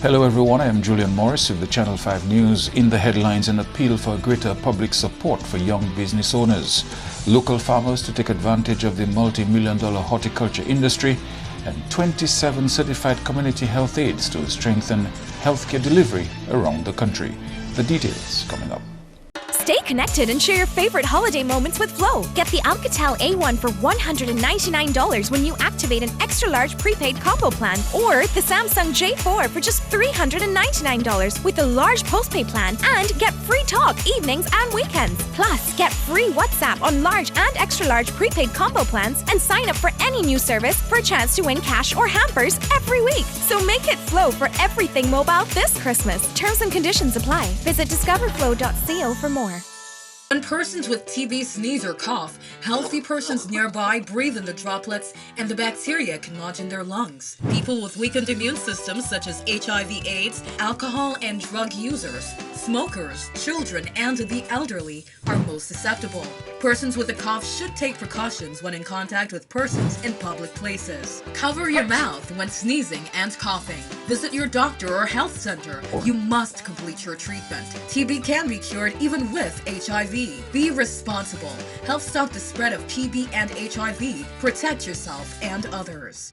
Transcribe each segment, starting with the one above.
Hello everyone, I am Julian Morris with the Channel 5 News. In the headlines, an appeal for greater public support for young business owners, local farmers to take advantage of the multi-million-dollar horticulture industry, and 27 certified community health aides to strengthen healthcare delivery around the country. The details coming up. Stay connected and share your favorite holiday moments with Flow. Get the Alcatel A1 for $199 when you activate an extra-large prepaid combo plan, or the Samsung J4 for just $399 with a large postpaid plan, and get free talk evenings and weekends. Plus, get free WhatsApp on large and extra-large prepaid combo plans, and sign up for any new service for a chance to win cash or hampers every week. So make it Flow for everything mobile this Christmas. Terms and conditions apply. Visit discoverflow.co for more. When persons with TB sneeze or cough, healthy persons nearby breathe in the droplets and the bacteria can lodge in their lungs. People with weakened immune systems such as HIV/AIDS, alcohol and drug users, smokers, children, and the elderly are most susceptible. Persons with a cough should take precautions when in contact with persons in public places. Cover your mouth when sneezing and coughing. Visit your doctor or health center. You must complete your treatment. TB can be cured even with HIV. Be responsible. Help stop the spread of TB and HIV. Protect yourself and others.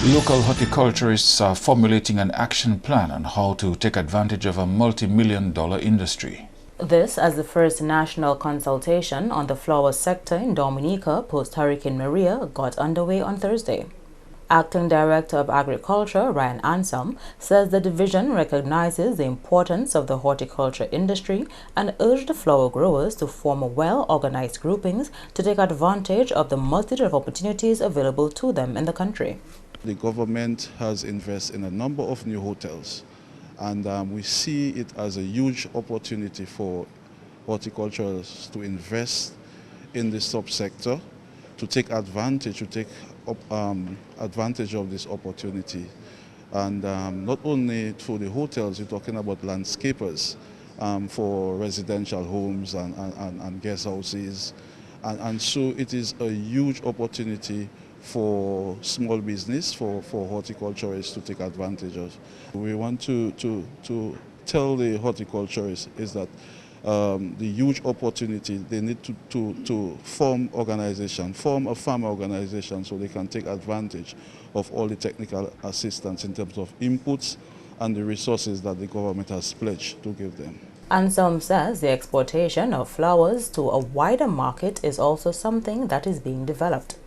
Local horticulturists are formulating an action plan on how to take advantage of a multi-million-dollar industry. This as the first national consultation on the flower sector in Dominica post-Hurricane Maria got underway on Thursday. Acting Director of Agriculture, Ryan Ansom, says the division recognizes the importance of the horticulture industry and urged the flower growers to form well-organized groupings to take advantage of the multitude of opportunities available to them in the country. The government has invested in a number of new hotels, and we see it as a huge opportunity for horticulturalists to invest in the subsector, to take advantage, advantage of this opportunity. And not only for the hotels, you're talking about landscapers for residential homes and guest houses. And so it is a huge opportunity for small business, for horticulturists to take advantage of. We want to tell the horticulturists is that the huge opportunity, they need to form a farmer organization so they can take advantage of all the technical assistance in terms of inputs and the resources that the government has pledged to give them. Anselm says the exportation of flowers to a wider market is also something that is being developed.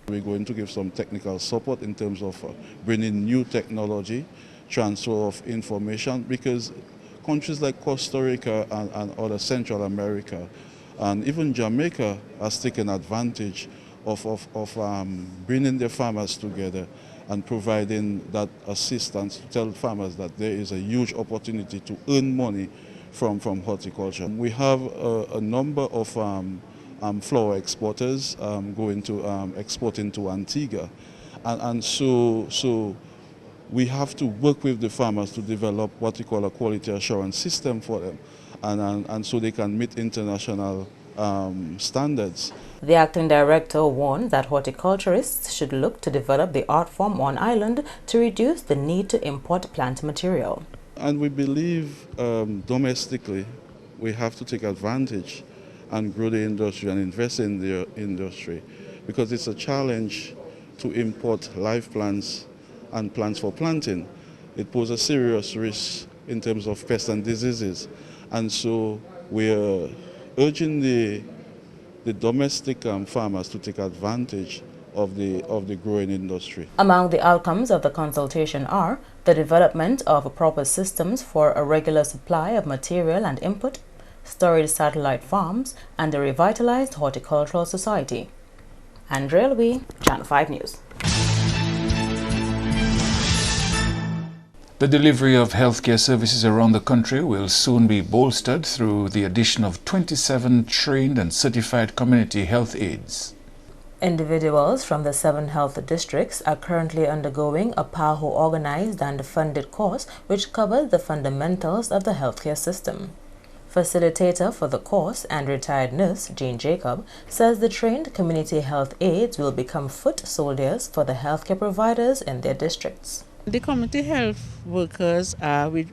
We're going to give some technical support in terms of bringing new technology, transfer of information, because countries like Costa Rica and other Central America and even Jamaica has taken advantage of bringing their farmers together and providing that assistance to tell farmers that there is a huge opportunity to earn money from horticulture. We have a number of flower exporters going to exporting to Antigua, and so we have to work with the farmers to develop what we call a quality assurance system for them, and so they can meet international standards. The acting director warned that horticulturists should look to develop the art form on island to reduce the need to import plant material. And we believe domestically we have to take advantage and grow the industry and invest in the industry, because it's a challenge to import live plants and plants for planting. It poses a serious risk in terms of pests and diseases. And so we're urging the domestic farmers to take advantage of the growing industry. Among the outcomes of the consultation are the development of proper systems for a regular supply of material and input, storage satellite farms, and a revitalized horticultural society. Andrea Louis, Channel 5 News. The delivery of healthcare services around the country will soon be bolstered through the addition of 27 trained and certified community health aides. Individuals from the 7 health districts are currently undergoing a PAHO-organized and funded course which covers the fundamentals of the healthcare system. Facilitator for the course and retired nurse Jane Jacob says the trained community health aides will become foot soldiers for the healthcare providers in their districts. The community health workers,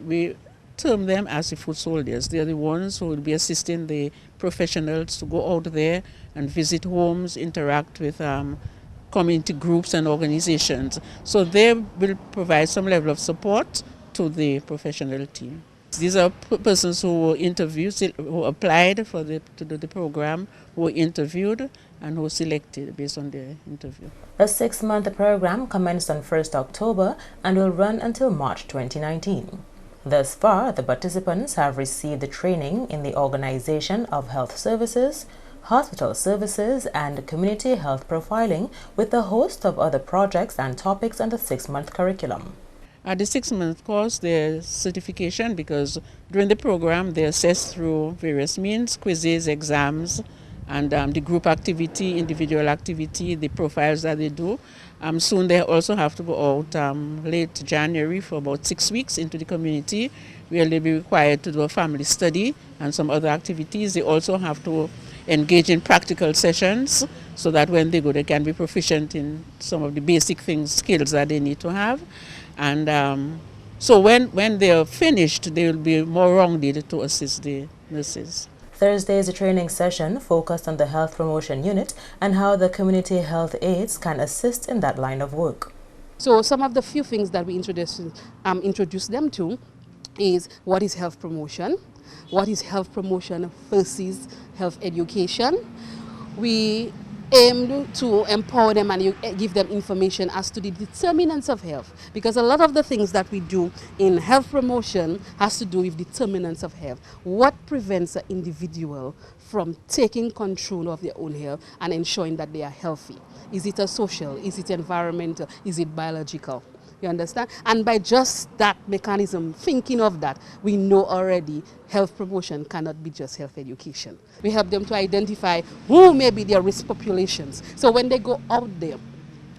we term them as the foot soldiers. They are the ones who will be assisting the professionals to go out there and visit homes, interact with community groups and organizations. So they will provide some level of support to the professional team. These are persons who were interviewed, who applied to do the program, who were interviewed, and who were selected based on their interview. A 6-month program commenced on 1st October and will run until March 2019. Thus far, the participants have received the training in the organization of health services, hospital services, and community health profiling, with a host of other projects and topics on the 6-month curriculum. At the 6-month course, there's certification because during the program they're assessed through various means, quizzes, exams, and the group activity, individual activity, the profiles that they do. Soon they also have to go out late January for about 6 weeks into the community where they'll be required to do a family study and some other activities. They also have to engage in practical sessions so that when they go they can be proficient in some of the basic skills that they need to have. And so when they are finished, they will be more rounded to assist the nurses. Thursday is a training session focused on the health promotion unit and how the community health aides can assist in that line of work. So some of the few things that we introduce them to is what is health promotion versus health education. We aim to empower them and give them information as to the determinants of health, because a lot of the things that we do in health promotion has to do with determinants of health. What prevents an individual from taking control of their own health and ensuring that they are healthy? Is it a social? Is it environmental? Is it biological? You understand? And by just that mechanism, thinking of that, we know already health promotion cannot be just health education. We help them to identify who may be their risk populations. So when they go out there,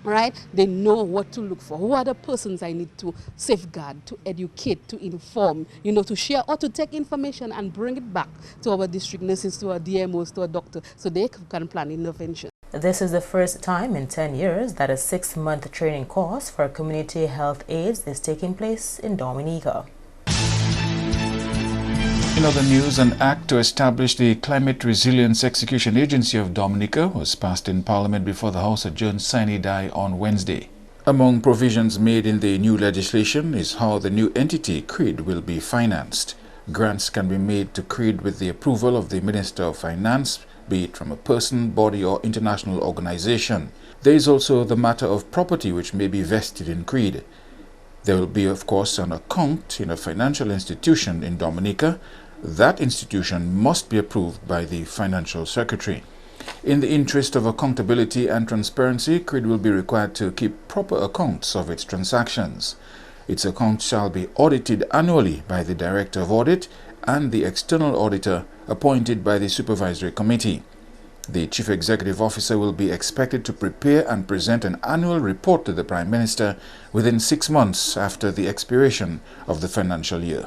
right, they know what to look for. Who are the persons I need to safeguard, to educate, to inform, to share or to take information and bring it back to our district nurses, to our DMOs, to our doctor, so they can plan intervention. This is the first time in 10 years that a 6-month training course for community health aides is taking place in Dominica. In other news, an act to establish the Climate Resilience Execution Agency of Dominica was passed in Parliament before the House adjourned sine die on Wednesday. Among provisions made in the new legislation is how the new entity, CRID, will be financed. Grants can be made to CRID with the approval of the Minister of Finance, be it from a person, body, or international organization. There is also the matter of property which may be vested in CRID. There will be, of course, an account in a financial institution in Dominica. That institution must be approved by the Financial Secretary. In the interest of accountability and transparency, CRID will be required to keep proper accounts of its transactions. Its accounts shall be audited annually by the Director of Audit and the external auditor appointed by the Supervisory Committee. The Chief Executive Officer will be expected to prepare and present an annual report to the Prime Minister within 6 months after the expiration of the financial year.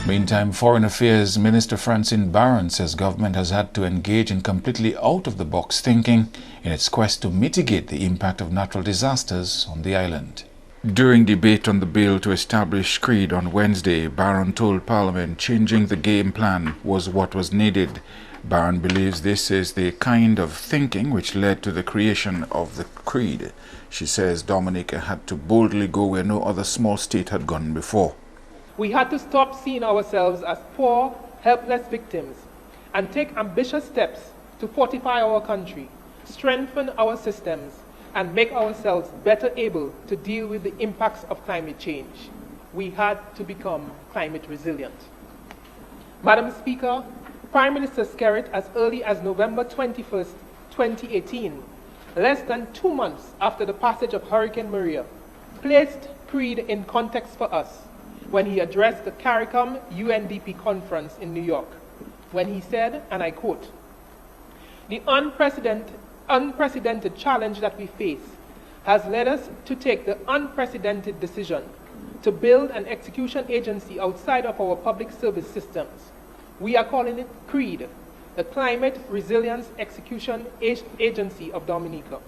Meantime, Foreign Affairs Minister Francine Barron says government has had to engage in completely out-of-the-box thinking in its quest to mitigate the impact of natural disasters on the island. During debate on the bill to establish CRID on Wednesday, Barron told Parliament changing the game plan was what was needed. Barron believes this is the kind of thinking which led to the creation of the CRID. She says Dominica had to boldly go where no other small state had gone before. We had to stop seeing ourselves as poor, helpless victims and take ambitious steps to fortify our country, strengthen our systems, and make ourselves better able to deal with the impacts of climate change. We had to become climate resilient. Madam Speaker, Prime Minister Skerritt, as early as November 21st, 2018, less than 2 months after the passage of Hurricane Maria, placed CRID in context for us when he addressed the CARICOM UNDP conference in New York, when he said, and I quote, "The unprecedented challenge that we face has led us to take the unprecedented decision to build an execution agency outside of our public service systems. We are calling it CREED, the Climate Resilience Execution Agency of Dominica.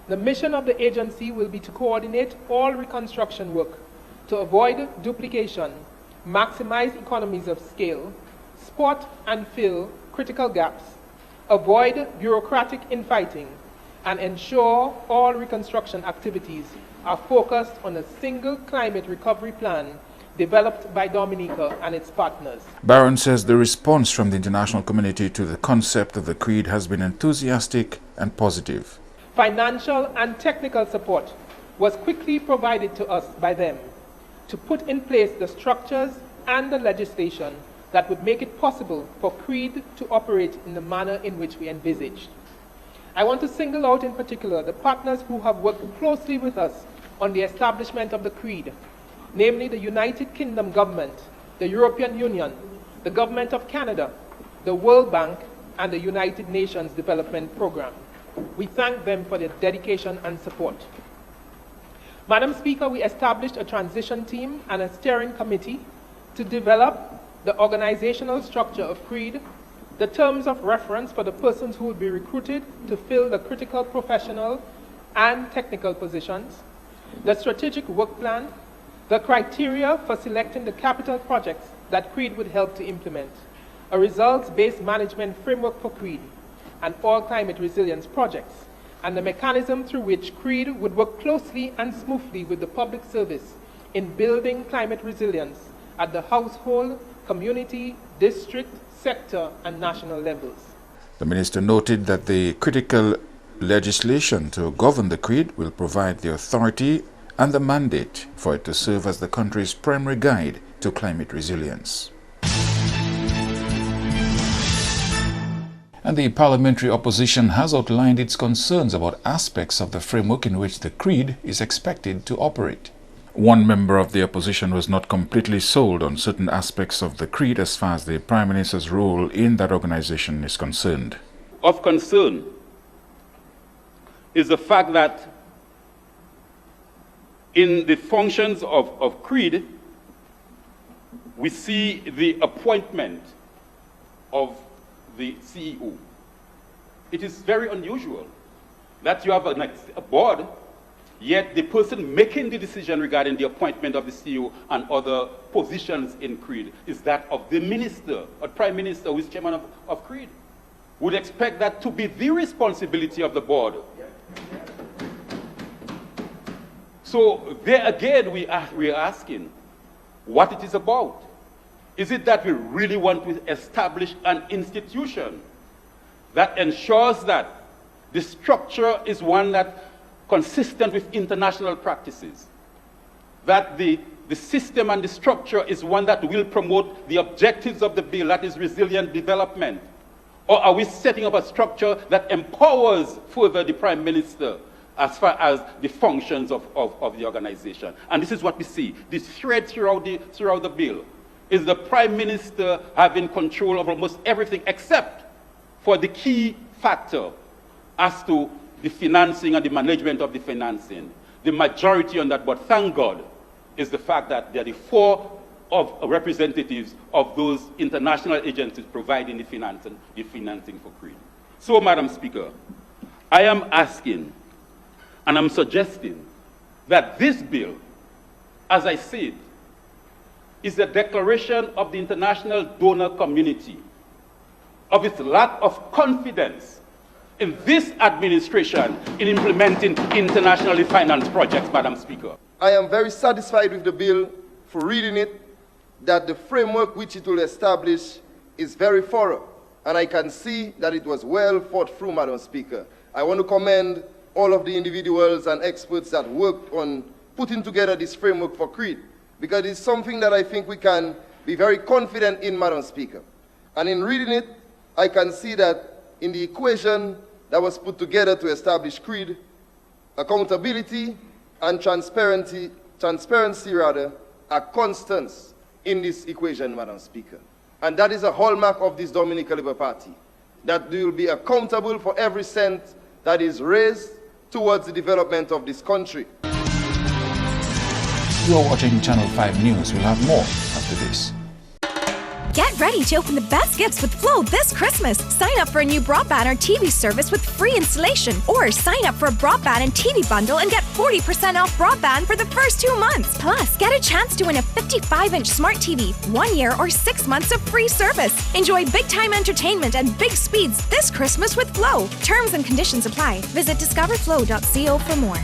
The mission of the agency will be to coordinate all reconstruction work to avoid duplication, maximize economies of scale, spot and fill critical gaps, avoid bureaucratic infighting, and ensure all reconstruction activities are focused on a single climate recovery plan developed by Dominica and its partners. Barron says the response from the international community to the concept of the CREED has been enthusiastic and positive. Financial and technical support was quickly provided to us by them to put in place the structures and the legislation that would make it possible for CREED to operate in the manner in which we envisaged. I want to single out in particular the partners who have worked closely with us on the establishment of the CREED, namely the United Kingdom government, the European Union, the Government of Canada, the World Bank, and the United Nations Development Programme. We thank them for their dedication and support. Madam Speaker, we established a transition team and a steering committee to develop the organizational structure of CREED, the terms of reference for the persons who will be recruited to fill the critical professional and technical positions, the strategic work plan, the criteria for selecting the capital projects that CREED would help to implement, a results-based management framework for CREED and all climate resilience projects, and the mechanism through which CREED would work closely and smoothly with the public service in building climate resilience at the household, community, district, sector, and national levels. The minister noted that the critical legislation to govern the CREED will provide the authority and the mandate for it to serve as the country's primary guide to climate resilience. And the parliamentary opposition has outlined its concerns about aspects of the framework in which the CREED is expected to operate. One member of the opposition was not completely sold on certain aspects of the CREED as far as the Prime Minister's role in that organization is concerned. Of concern is the fact that in the functions of CREED, we see the appointment of the CEO. It is very unusual that you have a board, yet the person making the decision regarding the appointment of the CEO and other positions in CREED is that of the minister, or Prime Minister, who is chairman of CREED. Would expect that to be the responsibility of the board. So there again, we are asking what it is about. Is it that we really want to establish an institution that ensures that the structure is one that consistent with international practices, that the system and the structure is one that will promote the objectives of the bill, that is resilient development? Or are we setting up a structure that empowers further the Prime Minister as far as the functions of the organization? And this is what we see. This thread throughout the bill is the Prime Minister having control of almost everything except for the key factor as to the financing and the management of the financing. The majority on that, but thank God, is the fact that there are the four of representatives of those international agencies providing the financing for CREED. So, Madam Speaker, I am asking and I'm suggesting that this bill, as I see it, is a declaration of the international donor community of its lack of confidence in this administration in implementing internationally financed projects, Madam Speaker. I am very satisfied with the bill for reading it, that the framework which it will establish is very thorough, and I can see that it was well thought through, Madam Speaker. I want to commend all of the individuals and experts that worked on putting together this framework for CREED, because it's something that I think we can be very confident in, Madam Speaker. And in reading it, I can see that in the equation that was put together to establish CREED, accountability and transparency are constants in this equation, Madam Speaker. And that is a hallmark of this Dominican Labour Party, that they will be accountable for every cent that is raised towards the development of this country. You are watching Channel 5 News. We'll have more after this. Get ready to open the best gifts with Flow this Christmas. Sign up for a new broadband or TV service with free installation, or sign up for a broadband and TV bundle and get 40% off broadband for the first 2 months. Plus, get a chance to win a 55-inch smart TV, 1 year or 6 months of free service. Enjoy big-time entertainment and big speeds this Christmas with Flow. Terms and conditions apply. Visit discoverflow.co for more.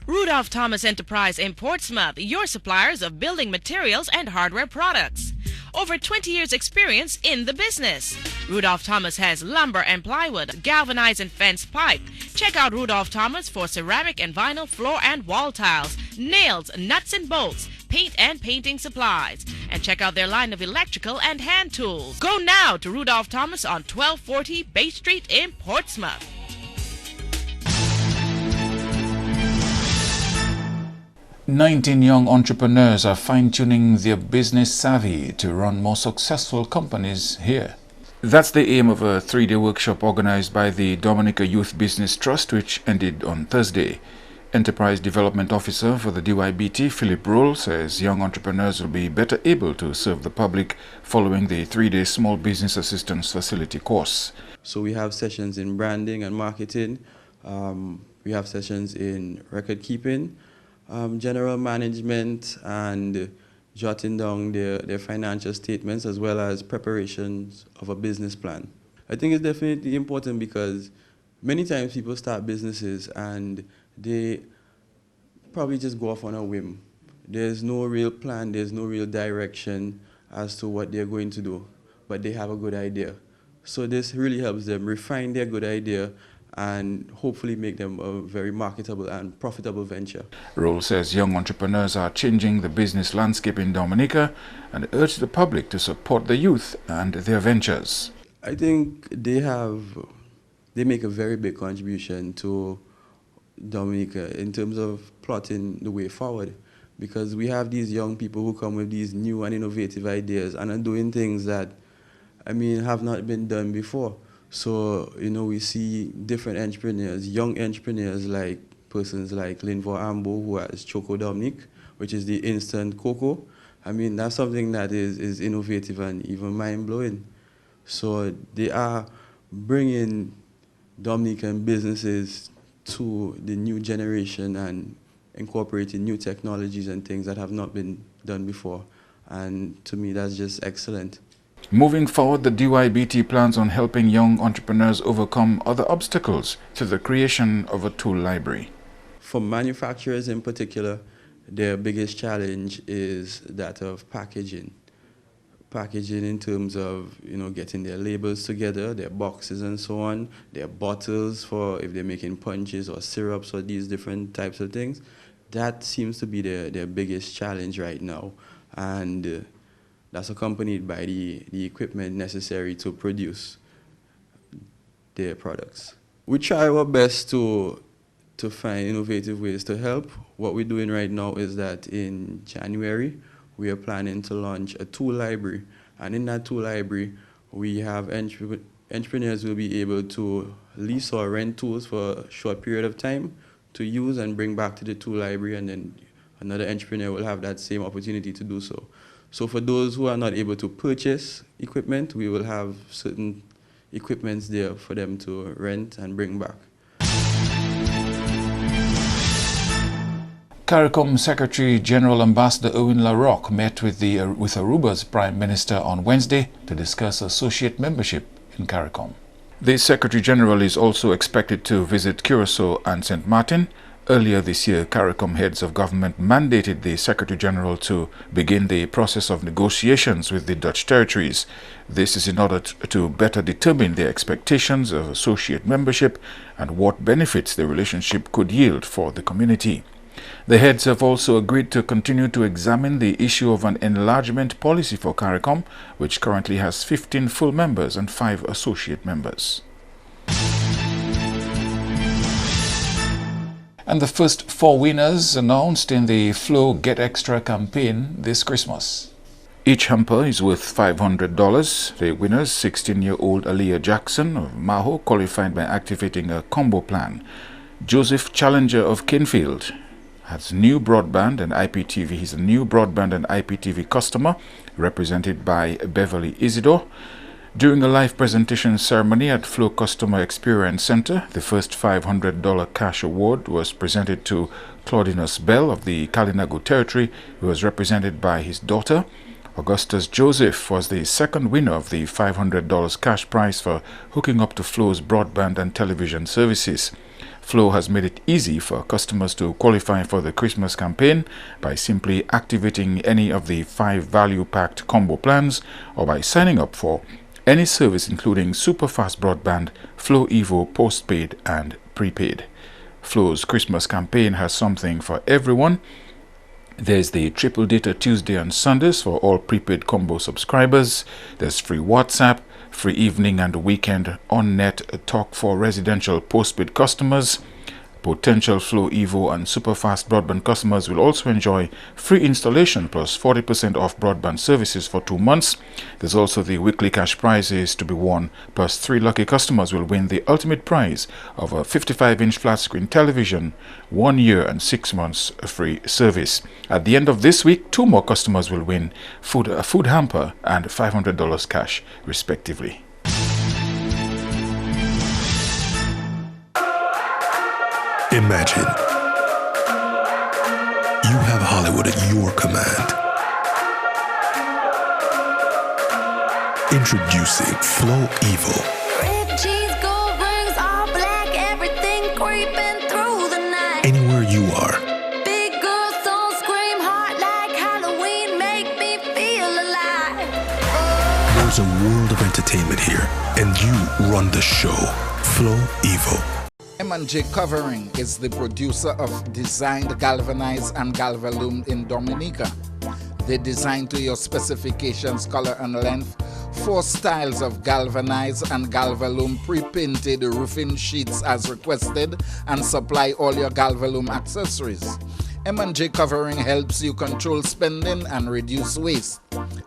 Rudolph Thomas Enterprise in Portsmouth, your suppliers of building materials and hardware products. Over 20 years experience in the business. Rudolph Thomas has lumber and plywood, galvanized and fenced pipe. Check out Rudolph Thomas for ceramic and vinyl floor and wall tiles, nails, nuts and bolts, paint and painting supplies. And check out their line of electrical and hand tools. Go now to Rudolph Thomas on 1240 Bay Street in Portsmouth. 19 young entrepreneurs are fine-tuning their business savvy to run more successful companies here. That's the aim of a 3-day workshop organized by the Dominica Youth Business Trust, which ended on Thursday. Enterprise Development Officer for the DYBT, Philip Roll, says young entrepreneurs will be better able to serve the public following the 3-day Small Business Assistance Facility course. So we have sessions in branding and marketing. We have sessions in record keeping, general management, and jotting down their financial statements, as well as preparations of a business plan. I think it's definitely important because many times people start businesses and they probably just go off on a whim. There's no real plan, there's no real direction as to what they're going to do, but they have a good idea. So this really helps them refine their good idea and hopefully make them a very marketable and profitable venture. Roll says young entrepreneurs are changing the business landscape in Dominica and urge the public to support the youth and their ventures. I think they make a very big contribution to Dominica in terms of plotting the way forward, because we have these young people who come with these new and innovative ideas and are doing things that, have not been done before. So, we see different entrepreneurs, young entrepreneurs like persons like Linvor Ambo, who has Choco Dominic, which is the instant cocoa. That's something that is innovative and even mind-blowing. So they are bringing Dominican businesses to the new generation and incorporating new technologies and things that have not been done before. And to me, that's just excellent. Moving forward, the DYBT plans on helping young entrepreneurs overcome other obstacles to the creation of a tool library. For manufacturers in particular, their biggest challenge is that of packaging. Packaging in terms of, getting their labels together, their boxes and so on, their bottles for if they're making punches or syrups or these different types of things. That seems to be their biggest challenge right now. And that's accompanied by the equipment necessary to produce their products. We try our best to find innovative ways to help. What we're doing right now is that in January, we are planning to launch a tool library. And in that tool library, we have entrepreneurs will be able to lease or rent tools for a short period of time to use and bring back to the tool library, and then another entrepreneur will have that same opportunity to do so. So for those who are not able to purchase equipment, we will have certain equipments there for them to rent and bring back. CARICOM Secretary General Ambassador Erwin LaRocque met with Aruba's Prime Minister on Wednesday to discuss associate membership in CARICOM. The Secretary General is also expected to visit Curacao and St. Martin. Earlier this year, CARICOM heads of government mandated the Secretary General to begin the process of negotiations with the Dutch territories. This is in order to better determine their expectations of associate membership and what benefits the relationship could yield for the community. The heads have also agreed to continue to examine the issue of an enlargement policy for CARICOM, which currently has 15 full members and 5 associate members. And the first 4 winners announced in the Flow Get Extra campaign this Christmas. Each hamper is worth $500. The winners, 16-year-old Aaliyah Jackson of Maho, qualified by activating a combo plan. Joseph Challenger of Kinfield has new broadband and IPTV. He's a new broadband and IPTV customer, represented by Beverly Isidore. During a live presentation ceremony at Flow Customer Experience Center, the first $500 cash award was presented to Claudinus Bell of the Kalinago Territory, who was represented by his daughter. Augustus Joseph was the second winner of the $500 cash prize for hooking up to Flow's broadband and television services. Flow has made it easy for customers to qualify for the Christmas campaign by simply activating any of the 5 value-packed combo plans or by signing up for any service including super fast broadband, Flow Evo postpaid and prepaid. Flow's Christmas campaign has something for everyone. There's the Triple Data Tuesday and Sundays for all prepaid combo subscribers. There's free WhatsApp, free evening and weekend on-net talk for residential postpaid customers. Potential Flow Evo and Superfast broadband customers will also enjoy free installation plus 40% off broadband services for 2 months. There's also the weekly cash prizes to be won, plus 3 lucky customers will win the ultimate prize of a 55-inch flat screen television, 1 year and 6 months free service. At the end of this week, 2 more customers will win a food hamper and $500 cash, respectively. Imagine you have Hollywood at your command. Introducing Flow Evo. Red cheese, gold rings, all black, everything creeping through the night. Anywhere you are. Big girls don't scream hard like Halloween, make me feel alive. There's a world of entertainment here, and you run the show. Flow Evo. M&J Covering is the producer of designed galvanized and galvalume in Dominica. They design to your specifications, color and length, 4 styles of galvanized and galvalume pre-painted roofing sheets as requested, and supply all your galvalume accessories. M&J Covering helps you control spending and reduce waste.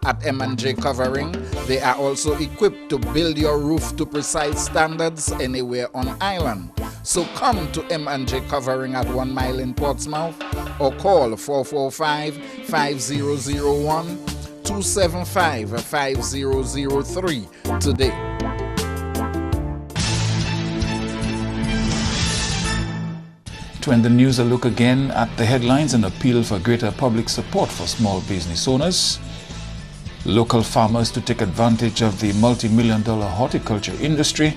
At M&J Covering, they are also equipped to build your roof to precise standards anywhere on island. So come to M&J Covering at 1 Mile in Portsmouth or call 445-5001-275-5003 today. To end the news, a look again at the headlines and appeal for greater public support for small business owners. Local farmers to take advantage of the multi-million-dollar horticulture industry,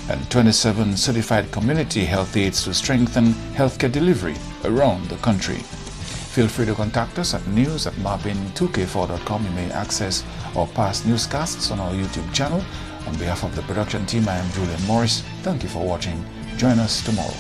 and 27 certified community health aides to strengthen healthcare delivery around the country. Feel free to contact us at news@mapin2k4.com. You may access our past newscasts on our YouTube channel. On behalf of the production team, I am Julian Morris. Thank you for watching. Join us tomorrow.